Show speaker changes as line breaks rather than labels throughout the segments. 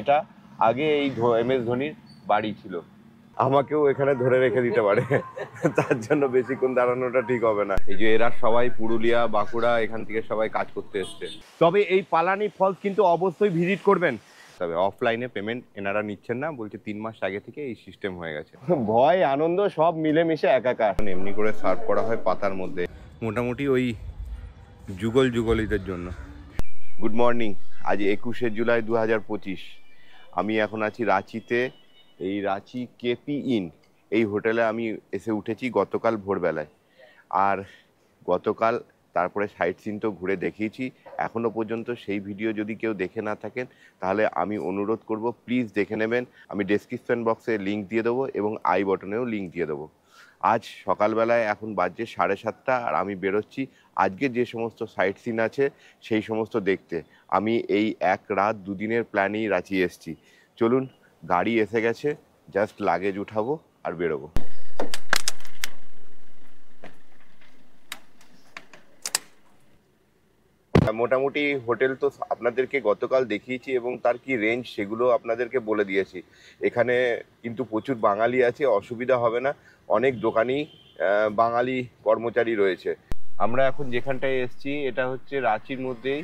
এটা আগে এই MS ধোনির বাড়ি ছিল। আমাকেও এখানে ধরে রেখে দিতে পারে, তার জন্য বেশিক্ষণ দাঁড়ানোটা ঠিক হবে না। এই যে এরা সবাই পুরুলিয়া বাঁকুড়া এখান থেকে সবাই কাজ করতে এসছে। তবে এই পালানি ফলস কিন্তু অবশ্যই ভিজিট করবেন। তবে অফলাইনে পেমেন্ট এনারা নিচ্ছেন না, বলছে 3 মাস আগে থেকে এই সিস্টেম হয়ে গেছে। ভয় আনন্দ সব মিলেমিশে একাকার। এমনি করে সার্ভ করা হয় পাতার মধ্যে, মোটামুটি ওই যুগলীদের জন্য। গুড মর্নিং, আজ 21শে জুলাই 2025। আমি এখন আছি রাঁচিতে, এই রাঁচি কেপি ইন এই হোটেলে আমি এসে উঠেছি গতকাল ভোরবেলায়। আর গতকাল তারপরে সাইট সিন তো ঘুরে দেখিয়েছি, এখনও পর্যন্ত সেই ভিডিও যদি কেউ দেখে না থাকেন তাহলে আমি অনুরোধ করব প্লিজ দেখে নেবেন। আমি ডেসক্রিপশন বক্সে লিঙ্ক দিয়ে দেবো এবং আই বটনেও লিঙ্ক দিয়ে দেবো। আজ সকালবেলায় এখন বাজছে 7:30 আর আমি বেরোচ্ছি আজকে যে সমস্ত সাইট সিন আছে সেই সমস্ত দেখতে। আমি এই 1 রাত 2 দিনের প্ল্যানেই রাঁচি এসেছি। চলুন, গাড়ি এসে গেছে, জাস্ট লাগেজ উঠাবো আর বেরোবো। মোটামুটি হোটেল তো আপনাদেরকে গতকাল দেখিয়েছি এবং তার কি রেঞ্জ সেগুলো আপনাদেরকে বলে দিয়েছি। এখানে কিন্তু প্রচুর বাঙালি আছে, অসুবিধা হবে না। অনেক দোকানি বাঙালি কর্মচারী রয়েছে। আমরা এখন যেখানটায় এসেছি এটা হচ্ছে রাঁচির মধ্যেই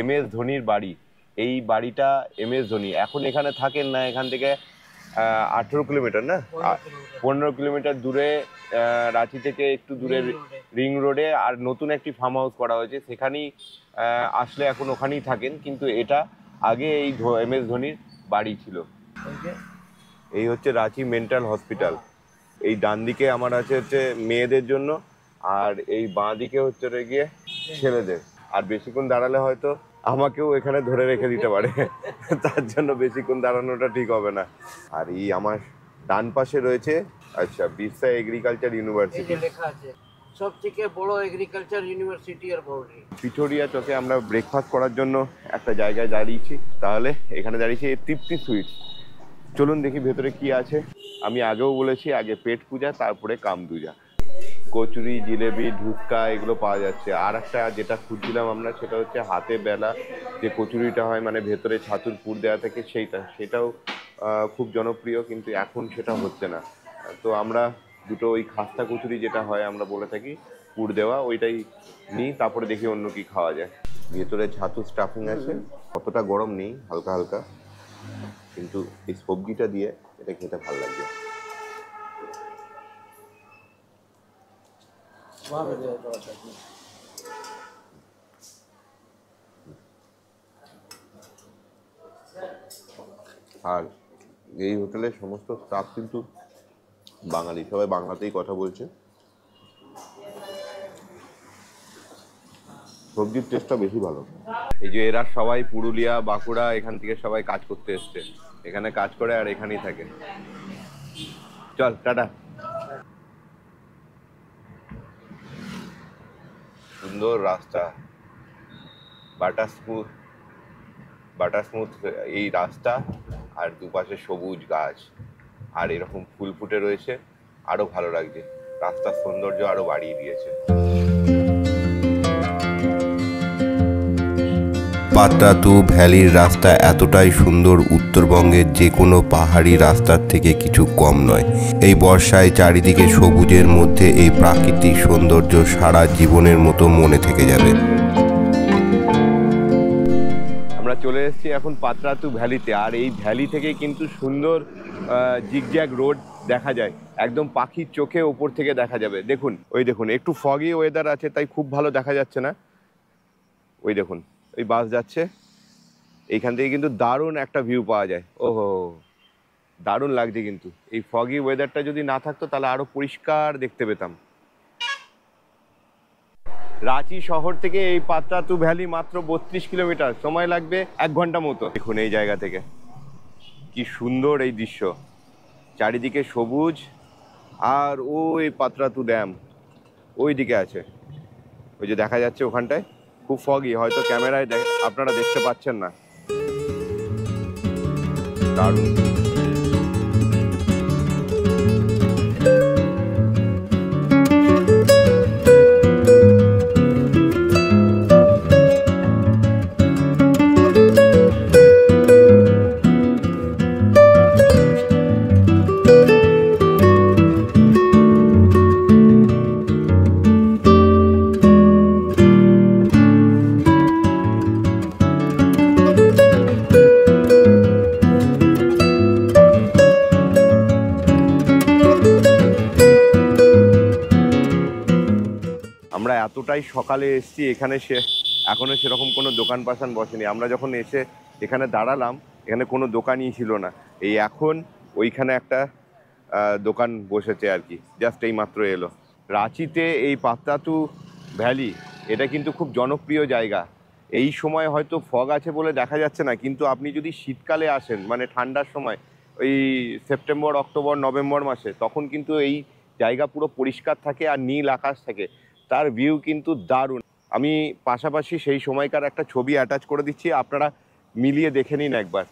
MS ধোনির বাড়ি। এই বাড়িটা MS ধোনি এখন এখানে থাকেন না, এখান থেকে 18 কিলোমিটার না 15 কিলোমিটার দূরে রাঁচি থেকে একটু দূরে রিং রোডে আর নতুন একটি ফার্ম হাউস করা হয়েছে, সেখানেই আসলে এখন ওখানেই থাকেন। কিন্তু এটা আগে এই MS ধোনির বাড়ি ছিল। এই হচ্ছে রাঁচি মেন্টাল হসপিটাল। এই ডান দিকে আমার হচ্ছে মেয়েদের জন্য আর এই বাঁ দিকে হচ্ছে গিয়ে ছেলেদের। আর বেশিক্ষণ দাঁড়ালে হয়তো আমাকেও এখানে ধরে রেখে দিতে পারে, তার জন্য বেশিক্ষণ দাঁড়ানোটা ঠিক হবে না। আর এই আমার ডান পাশে রয়েছে আচ্ছা বিরসা এগ্রিকালচার ইউনিভার্সিটি,
লেখা আছে সবথেকে বড় এগ্রিকালচার ইউনিভার্সিটি আর বড়ি।
পিঠোরিয়া চকে আমরা ব্রেকফাস্ট করার জন্য একটা জায়গায় দাঁড়িয়েছি, তাহলে এখানে দাঁড়িয়েছি তৃপ্তি সুইটস। চলুন দেখি ভেতরে কি আছে। আমি আগেও বলেছি আগে পেট পূজা তারপরে কামদুজা। কচুরি, জিলেবি, ঢুক্কা এগুলো পাওয়া যাচ্ছে। আর একটা যেটা খুঁজছিলাম আমরা সেটা হচ্ছে হাতে বেলা যে কচুরিটা হয়, মানে ভেতরে ছাতুর পুর দেওয়া থাকে, সেটাও খুব জনপ্রিয়, কিন্তু এখন সেটা হচ্ছে না। তো আমরা দুটো ওই খাস্তা কচুরি যেটা হয় আমরা বলে থাকি পুর দেওয়া, ওইটাই নিই, তারপরে দেখি অন্য কি খাওয়া যায়। ভেতরে ছাতু স্টাফিং আছে, অতটা গরম নেই, হালকা হালকা, কিন্তু এই সবজিটা দিয়ে এটা খেতে ভালো লাগবে। আর এই হোটেলের সমস্ত স্টাফ কিন্তু বাঙালি, সবাই বাংলাতেই কথা বলছে। সবজির টেস্টটা বেশি ভালো। এই যে এরা সবাই পুরুলিয়া বাঁকুড়া এখান থেকে সবাই কাজ করতে এসছে, এখানে কাজ করে আর এখানেই থাকে। চল টাটা। সুন্দর রাস্তা, বাটার স্মুথ এই রাস্তা, আর দুপাশে সবুজ গাছ আর এরকম ফুল ফুটে রয়েছে, আরো ভালো লাগছে। রাস্তার সৌন্দর্য আরো বাড়িয়ে দিয়েছে।
পাত্রাতু ভ্যালির রাস্তা এতটাই সুন্দর, উত্তরবঙ্গের যে কোনো পাহাড়ি রাস্তার থেকে কিছু কম নয়। এই বর্ষায় চারিদিকে সবুজের মধ্যে এই প্রাকৃতিক সৌন্দর্য সারা জীবনের মতো মনে থেকে যাবে।
আমরা চলে এসেছি এখন পাত্রাতু ভ্যালিতে, আর এই ভ্যালি থেকে কিন্তু সুন্দর জিগজ্যাগ রোড দেখা যায়, একদম পাখির চোখে ওপর থেকে দেখা যাবে। দেখুন, ওই দেখুন, একটু ফগি ওয়েদার আছে তাই খুব ভালো দেখা যাচ্ছে না। ওই দেখুন ওই বাস যাচ্ছে, এইখান থেকে কিন্তু দারুণ একটা ভিউ পাওয়া যায়। ওহো, দারুণ লাগছে। কিন্তু এই ফগি ওয়েদারটা যদি না থাকতো তাহলে আরো পরিষ্কার দেখতে পেতাম। রাঁচি শহর থেকে এই পাত্রাতু ভ্যালি মাত্র 32 কিলোমিটার, সময় লাগবে 1 ঘন্টা মতো। দেখুন এই জায়গা থেকে কি সুন্দর এই দৃশ্য, চারিদিকে সবুজ, আর ওই পাত্রাতু ড্যাম ওই দিকে আছে, ওই যে দেখা যাচ্ছে ওখানটায়। খুব ফগি, হয়তো ক্যামেরায় আপনারা দেখতে পাচ্ছেন না। দারুণ। প্রায় সকালে এসেছি, এখানে এখনো সেরকম কোনো দোকান পাশান বসেনি। আমরা যখন এসে এখানে দাঁড়ালাম, এখানে কোনো দোকানই ছিল না। এই এখন ওইখানে একটা দোকান বসেছে আর কি, জাস্ট এই মাত্র এলো। রাঁচিতে এই পাত্রাতু ভ্যালি এটা কিন্তু খুব জনপ্রিয় জায়গা। এই সময় হয়তো ফগ আছে বলে দেখা যাচ্ছে না, কিন্তু আপনি যদি শীতকালে আসেন, মানে ঠান্ডার সময়, ওই সেপ্টেম্বর, অক্টোবর, নভেম্বর মাসে, তখন কিন্তু এই জায়গা পুরো পরিষ্কার থাকে আর নীল আকাশ থাকে। তার ভিউ কিন্তু দারুণ। আমি পাশাপাশি সেই সময়কার একটা ছবি অ্যাটাচ করে দিচ্ছি, আপনারা মিলিয়ে দেখে নিন একবার।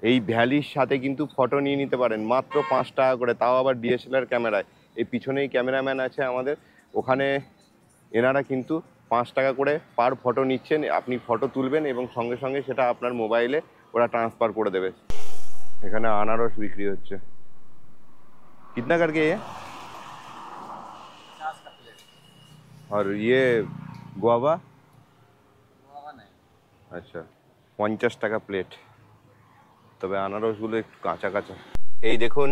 এই ভ্যালির সাথে কিন্তু ফটো নিয়ে নিতে পারেন মাত্র 5 টাকা করে, তাও আবার ডিএসএলআর ক্যামেরায়। এই পিছনেই ক্যামেরাম্যান আছে আমাদের, ওখানে এনারা কিন্তু 5 টাকা করে পার ফটো নিচ্ছেন। আপনি ফটো তুলবেন এবং সঙ্গে সঙ্গে সেটা আপনার মোবাইলে ওরা ট্রান্সফার করে দেবে। এখানে আনারস বিক্রি হচ্ছে। कितना करके ये?
50 का प्लेट।
और ये गुआवा?
गुआवा नहीं।
আচ্ছা, 50 টাকা প্লেট। তবে আনারসগুলো একটু কাঁচা কাঁচা। এই দেখুন,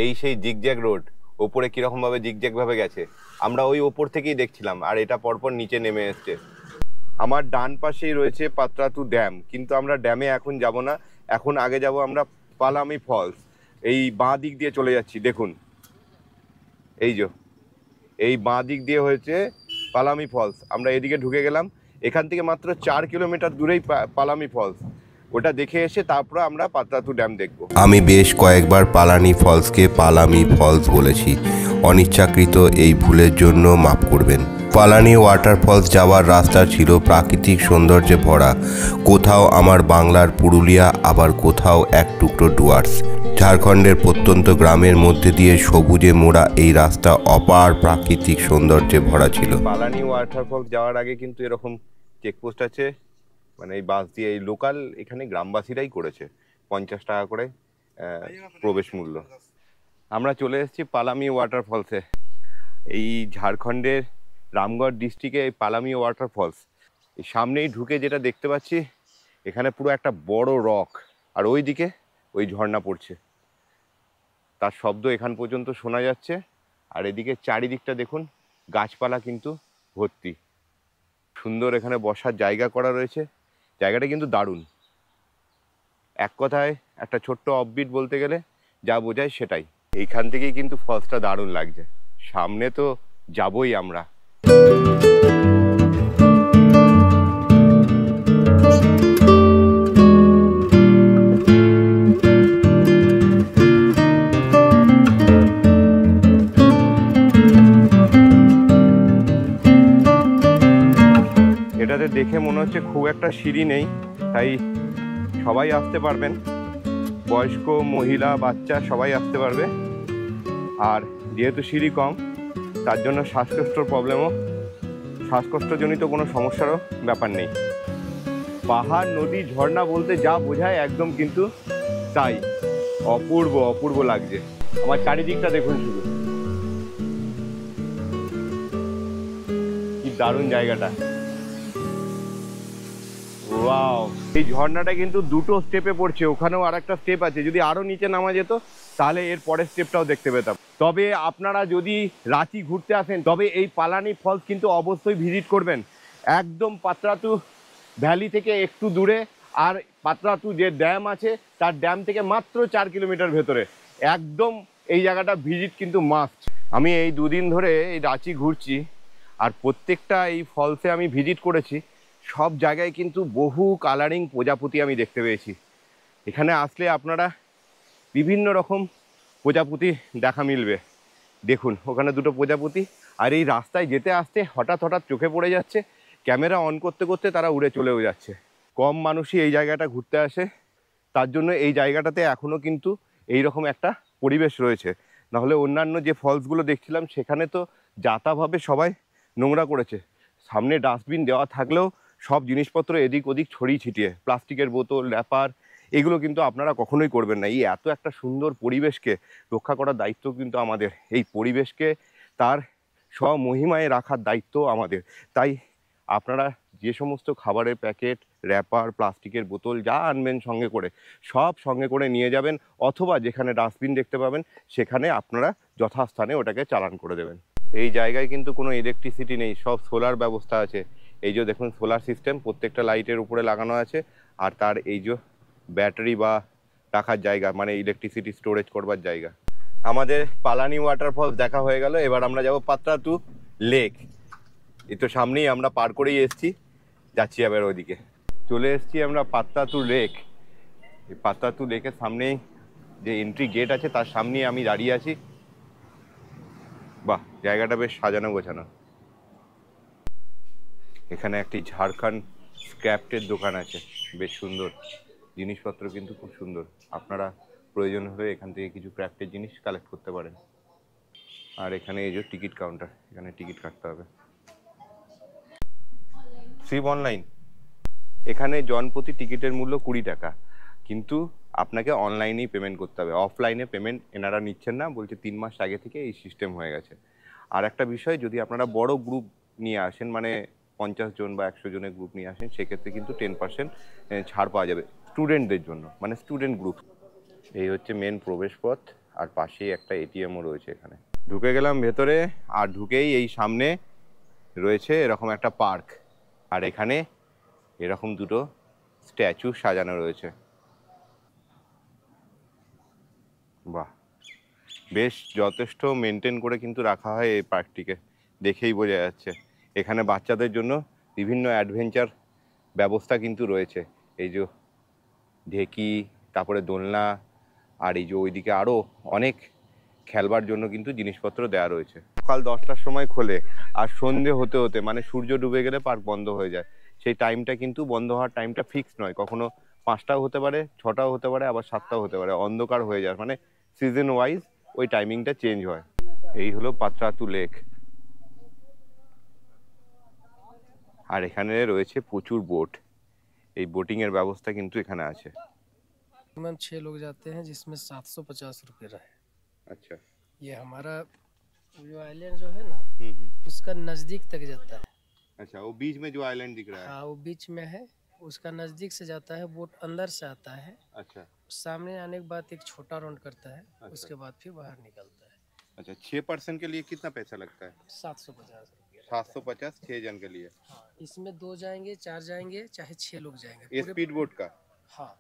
এই সেই জিগজ্যাগ রোড, ওপরে কিরকম ভাবে জিগজ্যাগ ভাবে গেছে। আমরা ওই ওপর থেকেই দেখছিলাম, আর এটা পরপর নিচে নেমে এসছে। আমার ডান পাশেই রয়েছে পাত্রাতু ড্যাম, কিন্তু আমরা ড্যামে এখন যাব না, এখন আগে যাব আমরা পালামি ফলস। এই বাঁ দিক দিয়ে চলে যাচ্ছি, দেখুন এই যে এই বাঁ দিক দিয়ে হয়েছে পালামি ফলস। আমরা এদিকে ঢুকে গেলাম, এখান থেকে মাত্র 4 কিলোমিটার দূরেই পালামি ফলস। ওটা দেখে এসে তারপরে আমরা পাত্রাতু ড্যাম দেখব।
আমি বেশ কয়েকবার পালানি ফলসকে পালামি ফলস বলেছি, অনিচ্ছাকৃত এই ভুলের জন্য মাফ করবেন। পালানি ওয়াটারফলস যাওয়ার রাস্তা ছিল প্রাকৃতিক সৌন্দর্যে ভরা, কোথাও আমার বাংলার পুরুলিয়া, আবার কোথাও এক টুকরো ডুয়ার্স। ঝাড়খণ্ডের প্রত্যন্ত গ্রামের মধ্যে দিয়ে সবুজে মোড়া এই রাস্তা অপার প্রাকৃতিক সৌন্দর্যে ভরা ছিল।
পালানি ওয়াটারফলস যাওয়ার আগে কিন্তু এরকম চেকপোস্ট আছে, মানে এই বাস দিয়ে, এই লোকাল এখানে গ্রামবাসীরাই করেছে, 50 টাকা করে প্রবেশ মূল্য। আমরা চলে এসেছি পালামি ওয়াটারফলসে। এই ঝাড়খণ্ডের রামগড় ডিস্ট্রিক্টে এই পালামি ওয়াটারফলস, এই সামনেই ঢুকে যেটা দেখতে পাচ্ছি, এখানে পুরো একটা বড় রক, আর ওই দিকে ওই ঝর্ণা পড়ছে, তার শব্দ এখান পর্যন্ত শোনা যাচ্ছে। আর এদিকে চারিদিকটা দেখুন, গাছপালা কিন্তু ভর্তি। সুন্দর এখানে বসার জায়গা করা রয়েছে, জায়গাটা কিন্তু দারুণ। এক কথায় একটা ছোট্ট অফবিট বলতে গেলে যা বোঝায় সেটাই। এইখান থেকেই কিন্তু ফলসটা দারুণ লাগছে। সামনে তো যাবই আমরা। এটাতে দেখে মনে হচ্ছে খুব একটা সিঁড়ি নেই, তাই সবাই আসতে পারবেন, বয়স্ক, মহিলা, বাচ্চা সবাই আসতে পারবে। আর যেহেতু সিঁড়ি কম, তার জন্য শ্বাসকষ্টজনিত কোনো সমস্যারও ব্যাপার নেই। পাহাড়, নদী, ঝর্ণা বলতে যা বোঝায় একদম কিন্তু তাই। অপূর্ব অপূর্ব লাগছে। আমার চারিদিকটা দেখুন শুধু, কি দারুণ জায়গাটা। ওয়াও, এই ঝর্ণাটা কিন্তু দুটো স্টেপে পড়ছে, ওখানেও আর একটা স্টেপ আছে। যদি আরো নিচে নামা যেত তাহলে এর পরের স্টেপটাও দেখতে পেতাম। তবে আপনারা যদি রাঁচি ঘুরতে আসেন, তবে এই পালানি ফলস কিন্তু অবশ্যই ভিজিট করবেন। একদম পাত্রাতু ভ্যালি থেকে একটু দূরে, আর পাত্রাতু যে ড্যাম আছে তার ড্যাম থেকে মাত্র 4 কিলোমিটার ভেতরে। একদম এই জায়গাটা ভিজিট কিন্তু মাস্ট। আমি এই দুদিন ধরে এই রাঁচি ঘুরছি, আর প্রত্যেকটা এই ফলসে আমি ভিজিট করেছি। সব জায়গায় কিন্তু বহু কালারিং প্রজাপতি আমি দেখতে পেয়েছি। এখানে আসলে আপনারা বিভিন্ন রকম প্রজাপতি দেখা মিলবে। দেখুন ওখানে দুটো প্রজাপতি, আর এই রাস্তায় যেতে আসতে হঠাৎ হঠাৎ চোখে পড়ে যাচ্ছে, ক্যামেরা অন করতে করতে তারা উড়ে চলেও যাচ্ছে। কম মানুষই এই জায়গাটা ঘুরতে আসে, তার জন্য এই জায়গাটাতে এখনও কিন্তু এই রকম একটা পরিবেশ রয়েছে। নাহলে অন্যান্য যে ফলসগুলো দেখছিলাম সেখানে তো যাতাভাবে সবাই নোংরা করেছে। সামনে ডাস্টবিন দেওয়া থাকলেও সব জিনিসপত্র এদিক ওদিক ছড়িয়ে ছিটিয়ে, প্লাস্টিকের বোতল, র্যাপার, এগুলো কিন্তু আপনারা কখনোই করবেন না। এই এত একটা সুন্দর পরিবেশকে রক্ষা করার দায়িত্ব কিন্তু আমাদের। এই পরিবেশকে তার স্বমহিমায় রাখার দায়িত্ব আমাদের। তাই আপনারা যে সমস্ত খাবারের প্যাকেট, র্যাপার, প্লাস্টিকের বোতল যা আনবেন সঙ্গে করে, সব সঙ্গে করে নিয়ে যাবেন, অথবা যেখানে ডাস্টবিন দেখতে পাবেন সেখানে আপনারা যথাস্থানে ওটাকে চালান করে দেবেন। এই জায়গায় কিন্তু কোনো ইলেকট্রিসিটি নেই, সব সোলার ব্যবস্থা আছে। এই যে দেখুন সোলার সিস্টেম প্রত্যেকটা লাইটের উপরে লাগানো আছে, আর তার এই যে ব্যাটারি বা রাখার জায়গা, মানে ইলেকট্রিসিটি স্টোরেজ করবার জায়গা। আমাদের পালানি ওয়াটারফলস দেখা হয়ে গেল, এবার আমরা যাব পাত্রাতু লেক। এই তো সামনেই, আমরা পার করেই এসছি, যাচ্ছি আবার ওইদিকে। চলে এসছি আমরা পাত্রাতু লেক। এই পাত্রাতু লেকের সামনেই যে এন্ট্রি গেট আছে তার সামনেই আমি দাঁড়িয়ে আছি। বাহ, জায়গাটা বেশ সাজানো গোছানো। এখানে একটি ঝাড়খণ্ড স্ক্র্যাফটের দোকান আছে, বেশ সুন্দর জিনিসপত্র, কিন্তু খুব সুন্দর। আপনারা প্রয়োজন হলে এখান থেকে কিছু ক্রাফটের জিনিস কালেক্ট করতে পারেন। আর এখানে এই যে টিকিট কাউন্টার, এখানে টিকিট কাটতে হবে। ট্রিপ অনলাইন, এখানে জনপ্রতি টিকিটের মূল্য 20 টাকা, কিন্তু আপনাকে অনলাইনেই পেমেন্ট করতে হবে, অফলাইনে পেমেন্ট এনারা নিচ্ছেন না, বলছে 3 মাস আগে থেকে এই সিস্টেম হয়ে গেছে। আর একটা বিষয়, যদি আপনারা বড় গ্রুপ নিয়ে আসেন, মানে 50 জন বা 100 জনের গ্রুপ নিয়ে আসেন, সেক্ষেত্রে কিন্তু 10% ছাড় পাওয়া যাবে স্টুডেন্টদের জন্য, মানে স্টুডেন্ট গ্রুপ। এই হচ্ছে মেন প্রবেশ পথ, আর পাশেই একটা এটিএমও রয়েছে। এখানে ঢুকে গেলাম ভেতরে, আর ঢুকেই এই সামনে রয়েছে এরকম একটা পার্ক, আর এখানে এরকম দুটো স্ট্যাচু সাজানো রয়েছে। বাহ, বেশ যথেষ্ট মেনটেন করে কিন্তু রাখা হয় এই পার্কটিকে, দেখেই বোঝা যাচ্ছে। এখানে বাচ্চাদের জন্য বিভিন্ন অ্যাডভেঞ্চার ব্যবস্থা কিন্তু রয়েছে, এই যে ঢেকি, তারপরে দোলনা, আর এই যে ওইদিকে আরও অনেক খেলবার জন্য কিন্তু জিনিসপত্র দেওয়া রয়েছে। সকাল 10টার সময় খোলে, আর সন্ধে হতে হতে, মানে সূর্য ডুবে গেলে পার্ক বন্ধ হয়ে যায়। সেই টাইমটা কিন্তু, বন্ধ হওয়ার টাইমটা ফিক্স নয়, কখনো 5টাও হতে পারে, 6টাও হতে পারে, আবার 7টাও হতে পারে। অন্ধকার হয়ে যায়, মানে সিজন ওয়াইজ ওই টাইমিংটা চেঞ্জ হয়। এই হলো পাত্রাতু লেক, আর এখানে রয়েছে প্রচুর বোট। এই বোটিং এর ব্যবস্থা কিন্তু এখানে আছে।
मैक्सिमम 6 लोग जाते हैं, जिसमें 750 रुपये रहे।
अच्छा,
ये हमारा जो आइलैंड जो है ना, उसका नज़दीक तक जाता है।
अच्छा, वो बीच में जो आइलैंड दिख रहा है।
हाँ, वो बीच में है, उसका नज़दीक से जाता है, बोट अंदर से आता है।
अच्छा,
सामने आने के बाद एक छोटा राउंड करता है,
अच्छा।
उसके बाद फिर बाहर निकलता है।
अच्छा, 6% के लिए कितना पैसा लगता है?
750 रुपये।
750 6 जन के लिए।
हाँ, इसमें 2 जाएंगे, 4 जाएंगे, चाहे 6 लोग जाएंगे।
ये स्पीड बोट का,
हाँ,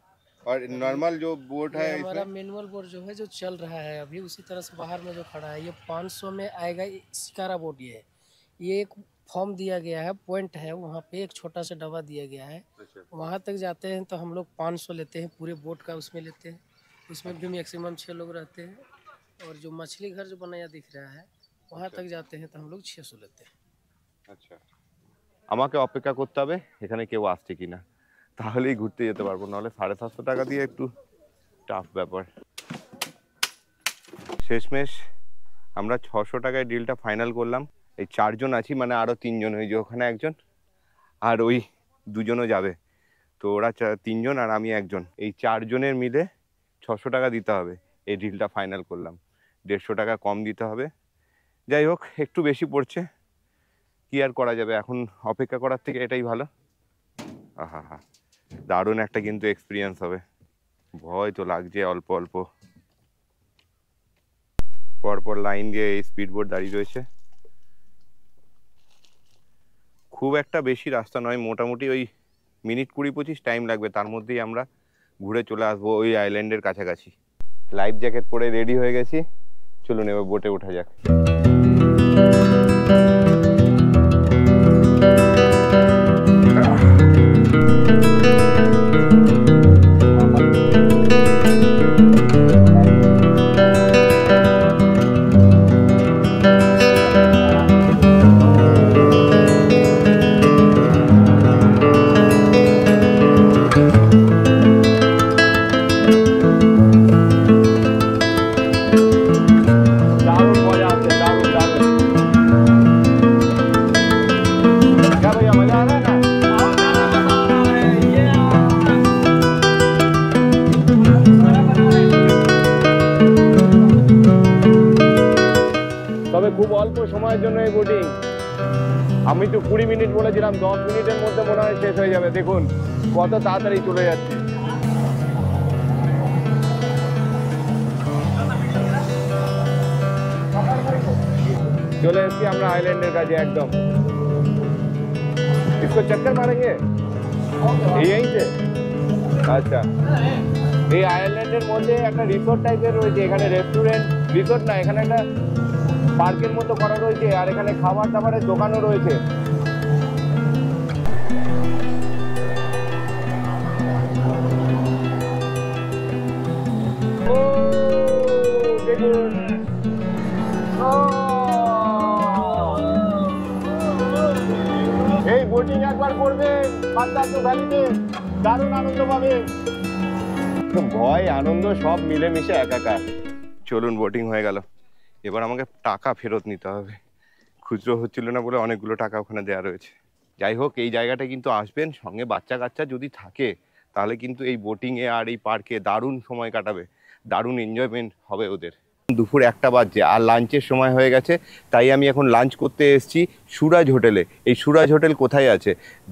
और नॉर्मल जो बोट
ये
है
हमारा
इसमें
मैनुअल बोट जो है, जो चल रहा है अभी, उसी तरह से बाहर में जो खड़ा है, ये 500 में आएगा। ये शिकारा बोट ये एक फॉर्म दिया गया है, पॉइंट है, वहाँ पे एक छोटा सा डब्बा दिया गया है।
अच्छा,
वहाँ तक जाते हैं तो हम लोग 500 लेते हैं, पूरे बोट का उसमें लेते हैं। उसमें भी मैक्सिमम 6 लोग रहते हैं। और जो मछली घर जो बनाया दिख रहा है, वहाँ तक जाते हैं तो हम लोग 600 लेते हैं।
আচ্ছা, আমাকে অপেক্ষা করতে হবে এখানে কেউ আসছে কিনা, তাহলেই ঘুরতে যেতে পারবো, নাহলে 750 টাকা দিয়ে একটু টাফ ব্যাপার। শেষমেশ আমরা 600 টাকায় ডিলটা ফাইনাল করলাম। এই 4 জন আছি, মানে আরও 3 জন, ওই যে ওখানে একজন আর ওই 2 জনও যাবে, তো ওরা 3 জন আর আমি 1 জন, এই 4 জনের মিলে 600 টাকা দিতে হবে। এই ডিলটা ফাইনাল করলাম, 150 টাকা কম দিতে হবে। যাই হোক, একটু বেশি পড়ছে, কি আর করা যাবে, এখন অপেক্ষা করার থেকে এটাই ভালো। আহা হা, দারুণ একটা কিন্তু এক্সপিরিয়েন্স হবে। ভয় তো লাগছে অল্প অল্প। পরপর লাইন দিয়ে এই স্পিড বোট দাঁড়িয়ে রয়েছে। খুব একটা বেশি রাস্তা নয়, মোটামুটি ওই মিনিট 20-25 টাইম লাগবে, তার মধ্যেই আমরা ঘুরে চলে আসবো ওই আইল্যান্ডের কাছাকাছি। লাইফ জ্যাকেট পরে রেডি হয়ে গেছি, চলুন এবার বোটে ওঠা যাক। তবে খুব অল্প সময়ের জন্য এই বোটিং, আমি তো 20 মিনিট বলেছিলাম, 10 মিনিটের মধ্যে মনে হয় শেষ হয়ে যাবে। দেখুন কত তাড়াতাড়ি চলে যাচ্ছে। चले আমরা আইল্যান্ডের কাছে একদম। इसको चक्कर मारेंगे यहीं से? আচ্ছা, এই আইল্যান্ডের মধ্যে একটা রিসোর্ট টাইপের রয়েছে, এখানে রেস্টুরেন্ট, রিসোর্ট না, এখানে একটা পার্কের মতো করা রয়েছে, আর এখানে খাবার দাবারের দোকানও রয়েছে। দেখুন, এই বোটিং একবার করবেন পাত্রাতু ভ্যালিতে, দারুণ আনন্দ পাবেন। ভয় আনন্দ সব মিলেমিশে একাকার। চলুন, বোটিং হয়ে গেল, এবার আমাকে টাকা ফেরত নিতে হবে। খুচরো হচ্ছিল না বলে অনেকগুলো টাকা ওখানে দেওয়া রয়েছে। যাই হোক, এই জায়গাটা কিন্তু আসবেন, সঙ্গে বাচ্চা কাচ্চা যদি থাকে তাহলে কিন্তু এই বোটিংয়ে আর এই পার্কে দারুণ সময় কাটাবে, দারুণ এনজয়মেন্ট হবে ওদের। দুপুর 1টা বাজছে আর লাঞ্চের সময় হয়ে গেছে, তাই আমি এখন লাঞ্চ করতে এসেছি সুরাজ হোটেলে। এই সুরাজ হোটেল কোথায় আছে?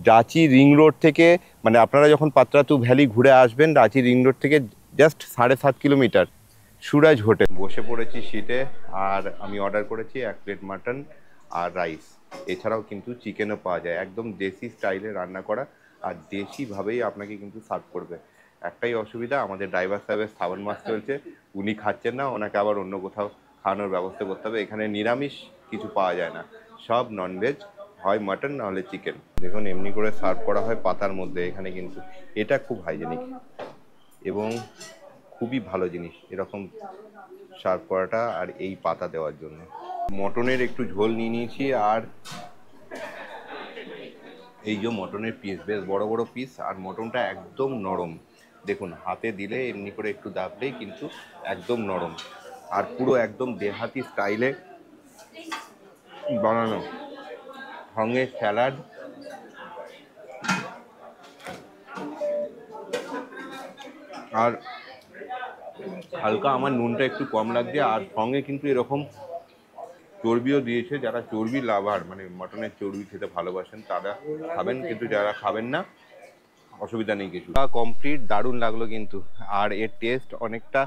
রাঁচি রিং রোড থেকে, মানে আপনারা যখন পাত্রাতু ভ্যালি ঘুরে আসবেন রাঁচি রিং রোড থেকে জাস্ট 7.5 কিলোমিটার সুরাজ হোটেল। বসে পড়েছি সিটে, আর আমি অর্ডার করেছি 1 প্লেট মাটন আর রাইস। এছাড়াও কিন্তু চিকেনও পাওয়া যায়, একদম দেশি স্টাইলে রান্না করা, আর দেশিভাবেই আপনাকে কিন্তু সার্ভ করবে। একটাই অসুবিধা, আমাদের ড্রাইভার সাহেবের শ্রাবণ মাস চলছে, উনি খাচ্ছেন না, ওনাকে আবার অন্য কোথাও খাওয়ানোর ব্যবস্থা করতে হবে। এখানে নিরামিষ কিছু পাওয়া যায় না, সব ননভেজ, হয় মাটন নাহলে চিকেন। দেখুন, এমনি করে সার্ভ করা হয় পাতার মধ্যে এখানে, কিন্তু এটা খুব হাইজেনিক এবং খুবই ভালো জিনিস এরকম সার্ভ করাটা, আর এই পাতা দেওয়ার জন্য। মটনের একটু ঝোল নিয়ে নিয়েছি, আর এই যে মটনের পিস, বেশ বড় বড় পিস, আর মটনটা একদম নরম। দেখুন, হাতে দিলে এমনি করে একটু দাবলেই কিন্তু একদম নরম, আর পুরো একদম দেহাতি স্টাইলে বানানো। সঙ্গে স্যালাড, আর হালকা আমার নুনটা একটু কম লাগছে, আর সঙ্গে কিন্তু এরকম চর্বিও দিয়েছে। যারা চর্বি লাভার, মানে মটনের চর্বি খেতে ভালোবাসেন তারা খাবেন, কিন্তু যারা খাবেন না অসুবিধা নেই কিছু। কমপ্লিট, দারুণ লাগলো কিন্তু। আর এর টেস্ট অনেকটা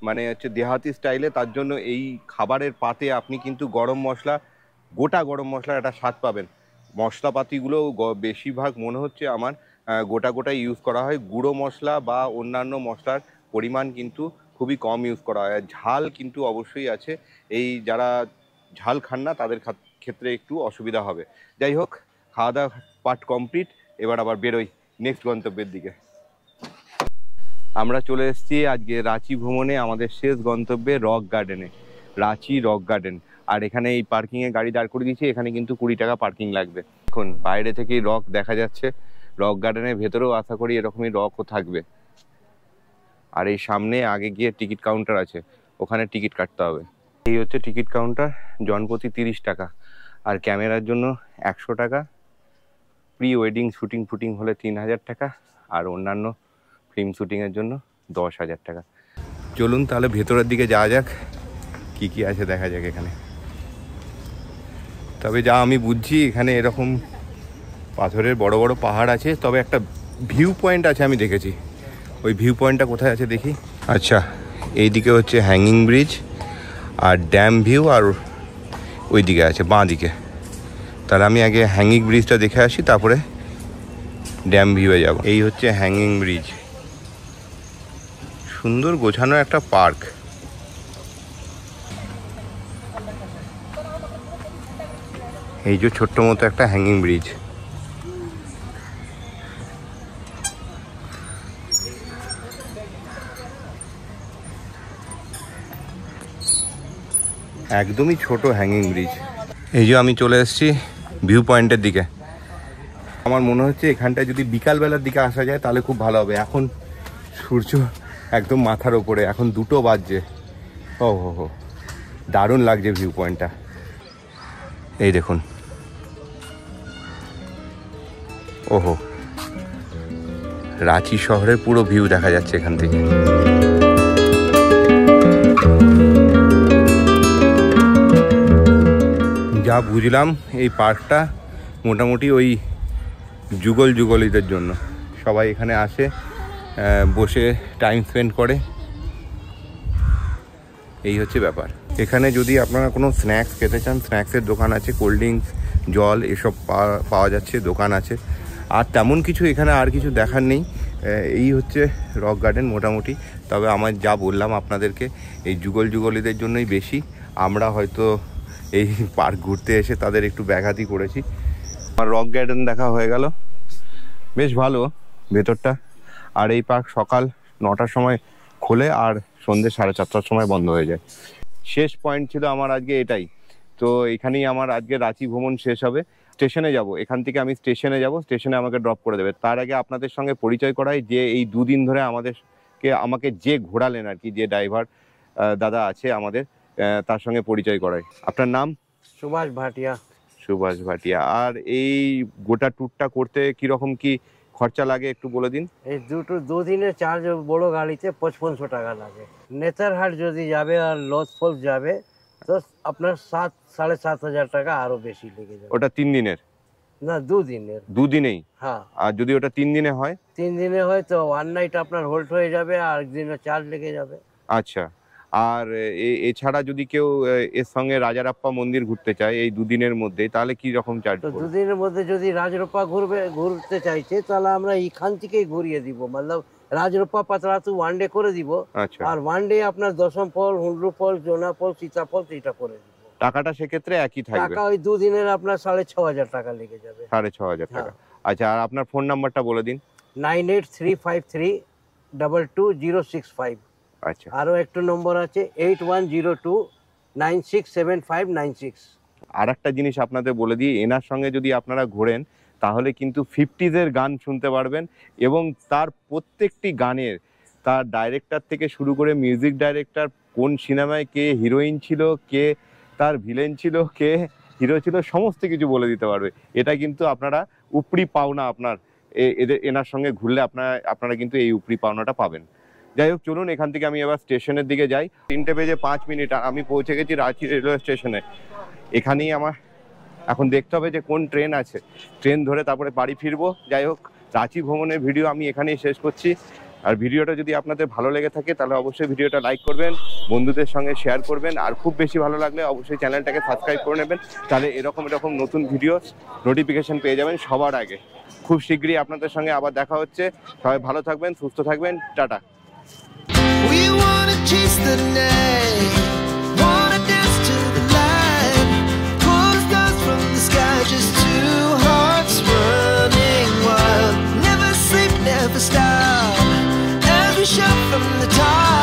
মানে হচ্ছে দেহাতি স্টাইলে, তার জন্য এই খাবারের পাতে আপনি কিন্তু গরম মশলা, গোটা গরম মশলার একটা স্বাদ পাবেন। মশলাপাতিগুলো বেশিরভাগ মনে হচ্ছে আমার গোটা গোটা ইউজ করা হয়, গুঁড়ো মশলা বা অন্যান্য মশলার পরিমাণ কিন্তু খুবই কম ইউজ করা হয়। ঝাল কিন্তু অবশ্যই আছে, এই যারা ঝাল খান না তাদের ক্ষেত্রে একটু অসুবিধা হবে। যাই হোক, খাওয়া দাওয়া পার্ট কমপ্লিট, এবার আবার বেরোই নেক্সট গন্তব্যের দিকে। আমরা চলে এসেছি আজকে রাঁচি ভ্রমণে, আমাদের শেষ গন্তব্যে রক গার্ডেনে, রাঁচি রক গার্ডেন। আর এখানে এই পার্কিংয়ে গাড়ি দাঁড় করে দিয়েছি, এখানে কিন্তু 20 টাকা পার্কিং লাগবে। এখন বাইরে থেকেই রক দেখা যাচ্ছে, রক গার্ডেনের ভেতরেও আশা করি এরকমই রকও থাকবে। আর এই সামনে আগে গিয়ে টিকিট কাউন্টার আছে, ওখানে টিকিট কাটতে হবে। এই হচ্ছে টিকিট কাউন্টার, জনপ্রতি 30 টাকা, আর ক্যামেরার জন্য 100 টাকা, প্রি ওয়েডিং শুটিং হলে 3000 টাকা, আর অন্যান্য ফিল্ম শুটিংয়ের জন্য 10,000 টাকা। চলুন তাহলে ভেতরের দিকে যাওয়া যাক, কি কি আছে দেখা যাক এখানে। তবে যা আমি বুঝছি এখানে এরকম পাথরের বড় বড় পাহাড় আছে, তবে একটা ভিউ পয়েন্ট আছে আমি দেখেছি। ওই ভিউ পয়েন্টটা কোথায় আছে দেখি। আচ্ছা, এইদিকে হচ্ছে হ্যাঙ্গিং ব্রিজ আর ড্যাম ভিউ, আর ওই দিকে আছে বাঁ দিকে। তাহলে আমি আগে হ্যাঙ্গিং ব্রিজটা দেখে আসি, তারপরে ড্যাম ভিউয়ে যাব। এই হচ্ছে হ্যাঙ্গিং ব্রিজ, সুন্দর গোছানো একটা পার্ক। এই যে ছোট্ট মতো একটা হ্যাঙ্গিং ব্রিজ। একদমই ছোট হ্যাঙ্গিং ব্রিজ। এই যে আমি চলে এসেছি ভিউ পয়েন্টের দিকে। আমার মনে হচ্ছে এখানটায় যদি বিকালবেলার দিকে আসা যায় তাহলে খুব ভালো হবে। এখন সূর্য একদম মাথার ওপরে, এখন 2টো বাজছে। ও হো, দারুণ লাগছে ভিউ পয়েন্টটা। এই দেখুন, ওহো, রাঁচি শহরের পুরো ভিউ দেখা যাচ্ছে এখান থেকে। যা বুঝলাম এই পার্কটা মোটামুটি ওই যুগলীদের জন্য, সবাই এখানে আসে, বসে টাইম স্পেন্ড করে, এই হচ্ছে ব্যাপার।
এখানে যদি আপনারা কোনো স্ন্যাক্স খেতে চান, স্ন্যাক্সের দোকান আছে, কোল্ড ড্রিঙ্কস, জল এসব পাওয়া যাচ্ছে, দোকান আছে। আর তেমন কিছু এখানে আর কিছু দেখার নেই। এই হচ্ছে রক গার্ডেন মোটামুটি। তবে আমার যা বললাম আপনাদেরকে, এই যুগলীদের জন্যই বেশি। আমরা হয়তো এই পার্ক ঘুরতে এসে তাদের একটু ব্যাঘাতই করেছি। আমার রক গার্ডেন দেখা হয়ে গেল, বেশ ভালো ভেতরটা। আর এই পার্ক সকাল 9টার সময় খোলে আর সন্ধ্যে 4:30টার সময় বন্ধ হয়ে যায়। শেষ পয়েন্ট ছিল আমার আজকে এটাই। তো এখানেই আমার আজকে রাঁচি ভ্রমণ শেষ হবে। স্টেশনে যাব, এখান থেকে আমি স্টেশনে যাব, স্টেশনে আমাকে ড্রপ করে দেবে। তার আগে আপনাদের সঙ্গে পরিচয় করাই যে এই 2 দিন ধরে আমাকে যে ঘোরালেন আর কি, যে ড্রাইভার দাদা আছে আমাদের, তার সঙ্গে পরিচয় করাই। আপনার নাম?
সুভাষ ভাটিয়া।
সুভাষ ভাটিয়া। আর এই গোটা ট্যুরটা করতে কিরকম কি খরচা লাগে একটু বলে দিন।
এই 2 দিনের চার্জ বড় গাড়িতে 5500 টাকা লাগে। নেতারহাট যদি যাবে আর লজ ফলস যাবে তো আপনার 7,500 টাকা আরো বেশি লেগে যাবে।
ওটা 3 দিনের?
না, 2 দিনের।
2 দিনেই?
হ্যাঁ।
আর যদি ওটা 3 দিনে হয়?
3 দিনে হয় তো 1 নাইট আপনার হোল্ড হয়ে যাবে আর একদিনের চার্জ লেগে যাবে।
আচ্ছা। আর এছাড়া যদি কেউ এর সঙ্গে রাজারাপ্পা মন্দির ঘুরতে চায় এই 2 দিনের মধ্যে, তাহলে কি রকম চার্জ
তো
পড়বে?
2 দিনের মধ্যে যদি রাজরপ্পা ঘুরতে চাইছে তাহলে আমরা এখান থেকেই ঘুরিয়ে দিব। मतलब রাজরপ্পা পাতলাতু 1 ডে করে দিব।
আচ্ছা।
আর 1 ডে আপনার দশম ফল, হুন্ড্রু ফল, জোনা ফল, সীতা ফল এটা করে দিব।
টাকাটা সেক্ষেত্রে একই থাকবে?
টাকা ওই 2 দিনের আপনার 6,500 টাকা লেগে যাবে।
6,500 টাকা। আচ্ছা, আর আপনার ফোন নাম্বারটা বলে দিন।
9835322065।
আচ্ছা।
আরো একটা নম্বর আছে 8102967596।
আর একটা জিনিস আপনাদের বলে দিই, এনার সঙ্গে যদি আপনারা ঘোরেন তাহলে কিন্তু 50s গান শুনতে পারবেন এবং তার প্রত্যেকটি গানের তার ডাইরেক্টর থেকে শুরু করে মিউজিক ডাইরেক্টর, কোন সিনেমায় কে হিরোইন ছিল, কে তার ভিলেন ছিল, কে হিরো ছিল, সমস্ত কিছু বলে দিতে পারবে। এটা কিন্তু আপনারা উপরি পাওনা, আপনার এনার সঙ্গে ঘুরলে আপনারা কিন্তু এই উপরি পাওনাটা পাবেন। যাই হোক, চলুন এখান থেকে আমি এবার স্টেশনের দিকে যাই। 3:05 আর আমি পৌঁছে গেছি রাঁচি রেলওয়ে স্টেশনে। এখানেই আমার এখন দেখতে হবে যে কোন ট্রেন আছে, ট্রেন ধরে তারপরে বাড়ি ফিরবো। যাই হোক, রাঁচি ভ্রমণের ভিডিও আমি এখানেই শেষ করছি। আর ভিডিওটা যদি আপনাদের ভালো লেগে থাকে তাহলে অবশ্যই ভিডিওটা লাইক করবেন, বন্ধুদের সঙ্গে শেয়ার করবেন, আর খুব বেশি ভালো লাগলে অবশ্যই চ্যানেলটাকে সাবস্ক্রাইব করে নেবেন। তাহলে এরকম নতুন ভিডিও নোটিফিকেশন পেয়ে যাবেন সবার আগে। খুব শীঘ্রই আপনাদের সঙ্গে আবার দেখা হচ্ছে। সবাই ভালো থাকবেন, সুস্থ থাকবেন, tata.
We wanna chase the night, wanna dance to the light, pull the stars from the sky, just 2 hearts running wild. Never sleep, never stop, as we shout from the top.